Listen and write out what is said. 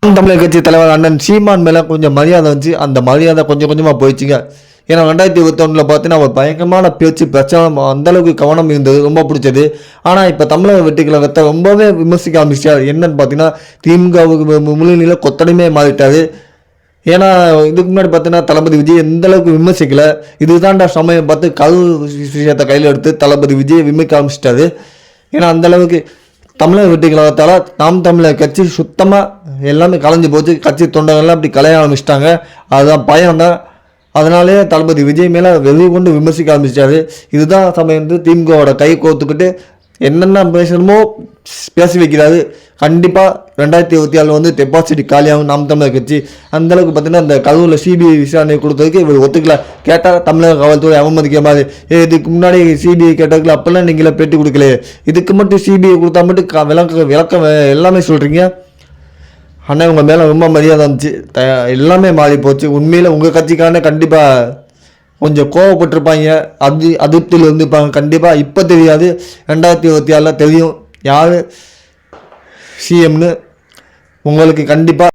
தமிழக கட்சி தலைவர் அண்ணன் சீமான் மேலே கொஞ்சம் மரியாதை வந்துச்சு. அந்த மரியாதை கொஞ்சம் கொஞ்சமாக போயிடுச்சுங்க. ஏன்னா 2021 பார்த்தீங்கன்னா ஒரு பயங்கரமான பேச்சு பிரச்சாரம், அந்தளவுக்கு கவனம் இருந்தது, ரொம்ப பிடிச்சது. ஆனால் இப்போ தமிழக வெற்றி கழகத்தை ரொம்பவே விமர்சிக்க ஆரம்பிச்சார். என்னன்னு பார்த்தீங்கன்னா திமுகவுக்கு முழுநிலை கொத்தடிமே மாறிட்டார். ஏன்னா இதுக்கு முன்னாடி பார்த்தீங்கன்னா தளபதி விஜய் எந்த அளவுக்கு விமர்சிக்கல. இதுதான்டா சமயம் பார்த்து விஷயத்தை கையில் எடுத்து தளபதி விஜய் விமர்சிக்க ஆரம்பிச்சிட்டாரு. ஏன்னா அந்தளவுக்கு தமிழக வெற்றி கழகத்தால் நாம் தமிழர் கட்சி சுத்தமாக எல்லாமே கலைஞ்சு போச்சு. கட்சி தொண்டர்கள்லாம் அப்படி கலைய ஆரம்பிச்சிட்டாங்க. அதுதான் பயம் தான். அதனாலே தளபதி விஜய் மேலே வெளியே கொண்டு விமர்சிக்க ஆரம்பிச்சிட்டாரு. இதுதான் சமயம் திமுகவோட கை கோர்த்துக்கிட்டு என்னென்ன பேசணுமோ பேசி வைக்கிறாரு. கண்டிப்பாக 2024 டெபாசிட் காலியாகும் நாம் தமிழர் கட்சி. அந்தளவுக்கு பார்த்தீங்கன்னா அந்த கரூரில் சிபிஐ விசாரணை கொடுத்ததுக்கு இவர் ஒத்துக்கல. கேட்டால் தமிழக காவல்துறை அவமதிக்க மாதிரி. இதுக்கு முன்னாடி சிபிஐ கேட்டதுக்கு அப்போல்லாம் நீங்களே பேட்டி கொடுக்கல, இதுக்கு மட்டும் சிபிஐ கொடுத்தா மட்டும் விளக்கம் எல்லாமே சொல்கிறீங்க. ஆனால் உங்கள் மேலே ரொம்ப மரியாதை இருந்துச்சு. எல்லாமே மாறி போச்சு. உண்மையில் உங்கள் கட்சிக்காரனே கண்டிப்பாக கொஞ்சம் கோவப்பட்டிருப்பாங்க, அதிருப்தியில் இருந்துப்பாங்க. கண்டிப்பாக இப்போ தெரியாது, 2024 தெரியும் யார் சிஎம்னு உங்களுக்கு கண்டிப்பாக.